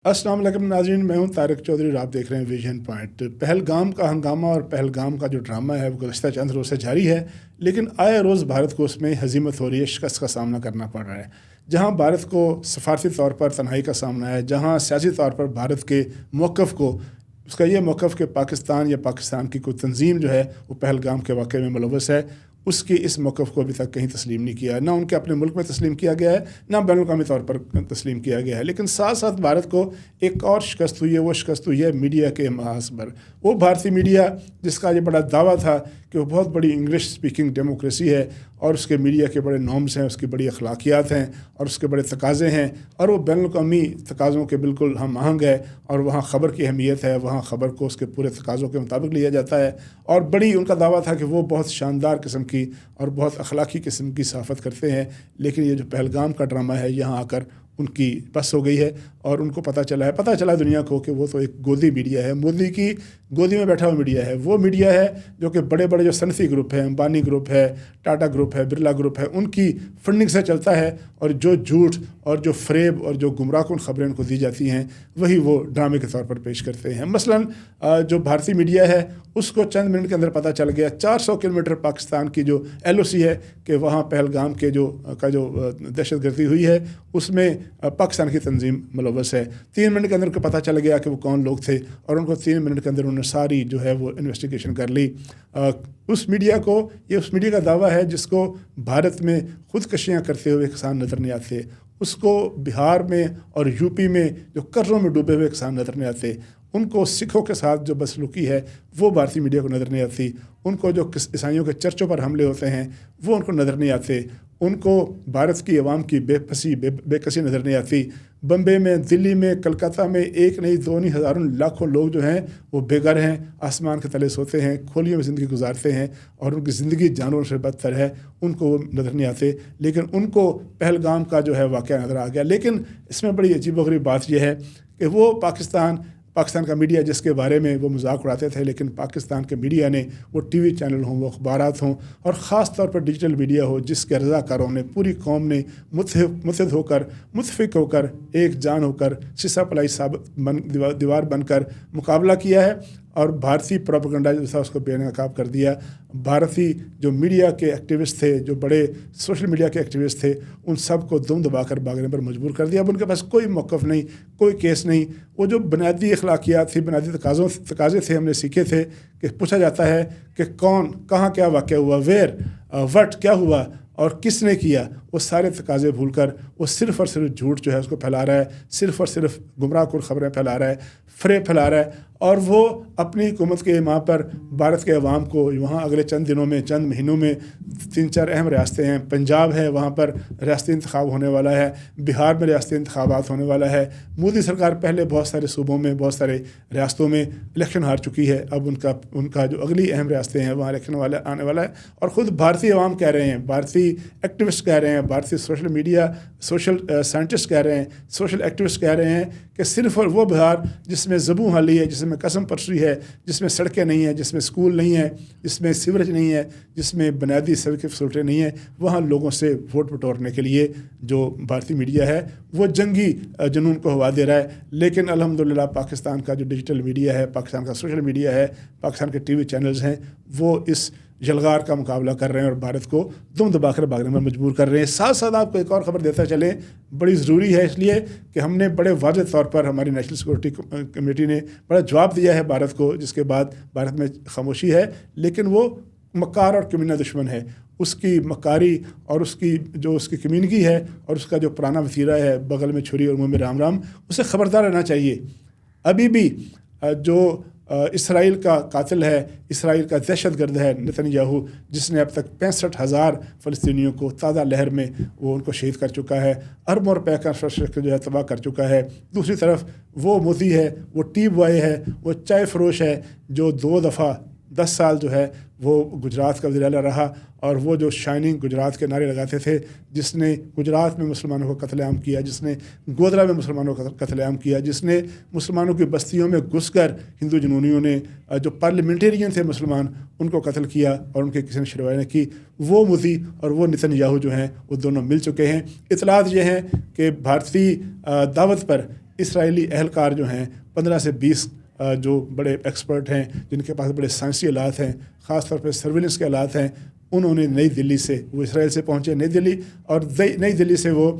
अस्सलाम वालेकुम नाज़रीन, मैं हूं तारिक चौधरी और आप देख रहे हैं विजन पॉइंट। पहलगाम का हंगामा और पहलगाम का जो ड्रामा है वो गुज़श्ता चंद रोज़ से जारी है, लेकिन आए रोज़ भारत को उसमें हज़ीमत हो रही है, शिकस्त का सामना करना पड़ रहा है। जहां भारत को सफारती तौर पर तन्हाई का सामना है, जहां सियासी तौर पर भारत के मौक़िफ़ को उसका ये मौक़िफ़ कि पाकिस्तान या पाकिस्तान की कोई तंजीम जो है वो पहलगाम के वाक़े में मुलव्वस है, उसकी इस मौक़िफ़ को अभी तक कहीं तस्लीम नहीं किया है। ना उनके अपने मुल्क में तस्लीम किया गया है, ना बैनुल-अक़वामी तौर पर तस्लीम किया गया है। लेकिन साथ साथ भारत को एक और शिकस्त हुई है, वो शिकस्त हुई है मीडिया के महाज पर। वो भारतीय मीडिया जिसका ये बड़ा दावा था कि वो बहुत बड़ी इंग्लिश स्पीकिंग डेमोक्रेसी है और उसके मीडिया के बड़े नॉर्म्स हैं, उसकी बड़ी अखलाकियात हैं और उसके बड़े तकाज़े हैं और वो बैनुल-अक़वामी तकाज़ों के बिल्कुल हम आहंग है और वहाँ ख़बर की अहमियत है, वहाँ ख़बर को उसके पूरे तकाज़ों के मुताबिक लिया जाता है। और बड़ी उनका दावा था कि वो बहुत शानदार किस्म की और बहुत अखलाकी किस्म की सहाफ़त करते हैं। लेकिन ये जो पहलगाम का ड्रामा है, यहाँ आकर उनकी बस हो गई है और उनको पता चला दुनिया को कि वो तो एक गोदी मीडिया है, मोदी की गोदी में बैठा हुआ मीडिया है। वो मीडिया है जो कि बड़े बड़े जो सनफ़ी ग्रुप हैं, अंबानी ग्रुप है, टाटा ग्रुप है, बिरला ग्रुप है, उनकी फंडिंग से चलता है और जो झूठ और जो फ़रेब और जो गुमराहकुन ख़बरें उनको दी जाती हैं वही वो ड्रामे के तौर पर पेश करते हैं। मसलन जो भारतीय मीडिया है उसको चंद मिनट के अंदर पता चल गया 400 किलोमीटर पाकिस्तान की जो LOC है कि वहाँ पहलगाम के जो दहशतगर्दी हुई है उसमें पाकिस्तान की तंजीम मुलव्वस है। 3 मिनट के अंदर को पता चल गया कि वो कौन लोग थे और उनको 3 मिनट के अंदर उन्होंने सारी जो है वो इन्वेस्टिगेशन कर ली। उस मीडिया का दावा है जिसको भारत में खुदकशियाँ करते हुए किसान नज़र नहीं आते, उसको बिहार में और यूपी में जो कर्ज़ों में डूबे हुए किसान नज़र नहीं आते, उनको सिखों के साथ जो बसलूकी है वो भारतीय मीडिया को नज़र नहीं आती, उनको जो ईसाइयों के चर्चों पर हमले होते हैं वो उनको नज़र नहीं आते, उनको भारत की आवाम की बेकसी नज़र नहीं आती। बम्बे में, दिल्ली में, कलकत्ता में एक नहीं दो नहीं हज़ारों लाखों लोग जो हैं वो बेघर हैं, आसमान के तले सोते हैं, खोलियों में ज़िंदगी गुजारते हैं और उनकी ज़िंदगी जानवरों से बदतर है, उनको वो नज़र नहीं आते। लेकिन उनको पहलगाम का जो है वाक़या नज़र आ गया। लेकिन इसमें बड़ी अजीबोगरीब बात यह है कि वो पाकिस्तान का मीडिया जिसके बारे में वो मजाक उड़ाते थे, लेकिन पाकिस्तान के मीडिया ने, वो TV चैनल हों, वो अखबारात हों और ख़ास तौर पर डिजिटल मीडिया हो, जिसके रज़ाकारों ने पूरी कौम ने मुत्तहिद होकर, मुतफ़िक होकर, एक जान होकर, शीशा पलाई साबित दीवार बनकर मुकाबला किया है और भारतीय प्रोपेगेंडा जो था उसको बेनकाब कर दिया। भारतीय जो मीडिया के एक्टिविस्ट थे, जो बड़े सोशल मीडिया के एक्टिविस्ट थे, उन सब को दुम दबाकर भागने पर मजबूर कर दिया। अब उनके पास कोई मौक़िफ़ नहीं, कोई केस नहीं। वो जो बुनियादी अखलाकियात थी, बुनियादी तकाज़े थे, हमने सीखे थे कि पूछा जाता है कि कौन, कहाँ, क्या वाक़या हुआ, वेयर, व्हाट, क्या हुआ और किसने किया, वो सारे तकाज़े भूलकर वो सिर्फ़ और सिर्फ झूठ जो है उसको फैला रहा है, सिर्फ़ और सिर्फ गुमराहकुन ख़बरें फैला रहा है, फ़रेब फैला रहा है और वो अपनी हुकूमत के माँ पर भारत के अवाम को वहाँ अगले चंद दिनों में, चंद महीनों में 3-4 अहम रियासतें हैं। पंजाब है, वहाँ पर रियासती इंतखाब होने वाला है, बिहार में रियासती इंतखाबात होने वाला है। मोदी सरकार पहले बहुत सारे सूबों में, बहुत सारे रियासतों में इलेक्शन हार चुकी है। अब उनका जो अगली अहम रियासतें हैं वहाँ इलेक्शन आने वाला है और ख़ुद भारतीय अवाम कह रहे हैं, भारतीय एक्टिविस्ट कह रहे हैं, भारतीय सोशल साइंटिस्ट कह रहे हैं, सोशल एक्टिविस्ट कह रहे हैं कि सिर्फ और वो बिहार जिसमें ज़बू हाली है, जिसमें कसम पसरी है, जिसमें सड़कें नहीं हैं, जिसमें स्कूल नहीं है, जिसमें सीवरेज नहीं है, जिसमें बुनियादी सड़कें फैसिलिटी नहीं है, वहाँ लोगों से वोट बटोरने के लिए जो भारतीय मीडिया है वो जंगी जुनून को हवा दे रहा है। लेकिन अल्हम्दुलिल्लाह पाकिस्तान का जो डिजिटल मीडिया है, पाकिस्तान का सोशल मीडिया है, पाकिस्तान के TV चैनल्स हैं, वो इस जलगार का मुकाबला कर रहे हैं और भारत को दुम दबाकर भागने में मजबूर कर रहे हैं। साथ साथ आपको एक और ख़बर देता चलें, बड़ी ज़रूरी है इसलिए कि हमने बड़े वाज़ेह तौर पर हमारी नेशनल सिक्योरिटी कमेटी ने बड़ा जवाब दिया है भारत को, जिसके बाद भारत में खामोशी है। लेकिन वो मक्कार और कमीना दुश्मन है, उसकी मक्कारी और उसकी कमीनगी है और उसका जो पुराना वसीरा है, बगल में छुरी और मुँह में राम राम, उसे ख़बरदार रहना चाहिए। अभी भी जो इसराइल का कातिल है, इसराइल का दहशतगर्द है नेतन्याहू, जिसने अब तक 65,000 फ़लस्तीनियों को ताज़ा लहर में वो उनको शहीद कर चुका है, अरबों रुपए का इंफ्रास्ट्रक्चर जो है तबाह कर चुका है। दूसरी तरफ वो मोदी है, वो टी बॉय है, वो चाय फरोश है, जो 2 दफ़ा 10 साल जो है वो गुजरात का वज़ीर आला रहा और वो जो शाइनिंग गुजरात के नारे लगाते थे, जिसने गुजरात में मुसलमानों को कत्लेआम किया, जिसने गोधरा में मुसलमानों का कत्लेआम किया, जिसने मुसलमानों की बस्तियों में घुसकर हिंदू जुनूनियों ने जो पार्लियामेंटेरियन थे मुसलमान उनको कत्ल किया और उनके किसी ने शरवाई ने की, वो मोदी और वो नेतन्याहू जो हैं वो दोनों मिल चुके हैं। इतलात ये हैं कि भारतीय दावत पर اسرائیلی اہلکار جو ہیں 15 سے 20 جو بڑے ایکسپرٹ ہیں جن کے پاس بڑے سائنسی آلات ہیں، خاص طور پہ سرویلنس کے آلات ہیں، انہوں نے نئی دلی سے، وہ اسرائیل سے پہنچے نئی دلی، اور نئی دلی سے وہ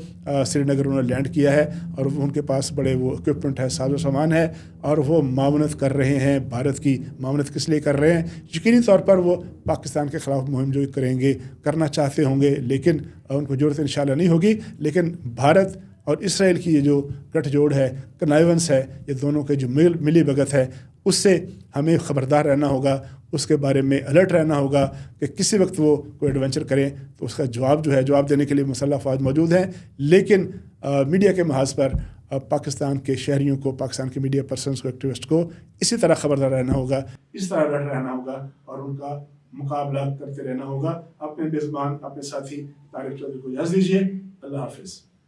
سری نگر انہوں نے لینڈ کیا ہے، اور ان کے پاس بڑے وہ اکوپمنٹ ہے، ساز و سامان ہے، اور وہ معاونت کر رہے ہیں۔ بھارت کی معاونت کس لیے کر رہے ہیں؟ یقینی طور پر وہ پاکستان کے خلاف مہم جو کریں گے، کرنا چاہتے ہوں گے، لیکن ان کو ضرورت انشاءاللہ نہیں ہوگی۔ لیکن بھارت اور اسرائیل کی یہ جو گٹھ جوڑ ہے، کنائیونس ہے، یہ دونوں کے جو ملی بھگت ہے، اس سے ہمیں خبردار رہنا ہوگا، اس کے بارے میں الرٹ رہنا ہوگا کہ کسی وقت وہ کوئی ایڈونچر کریں تو اس کا جواب جو ہے، جواب دینے کے لیے مسلح افواج موجود ہیں۔ لیکن میڈیا کے محاذ پر پاکستان کے شہریوں کو، پاکستان کے میڈیا پرسنز کو، ایکٹیوسٹ کو اسی طرح خبردار رہنا ہوگا، اس طرح الرٹ رہنا ہوگا، اور ان کا مقابلہ کرتے رہنا ہوگا۔ اپنے میزبان، اپنے ساتھی طارق چودھری کو اجازت دیجیے۔ اللہ حافظ۔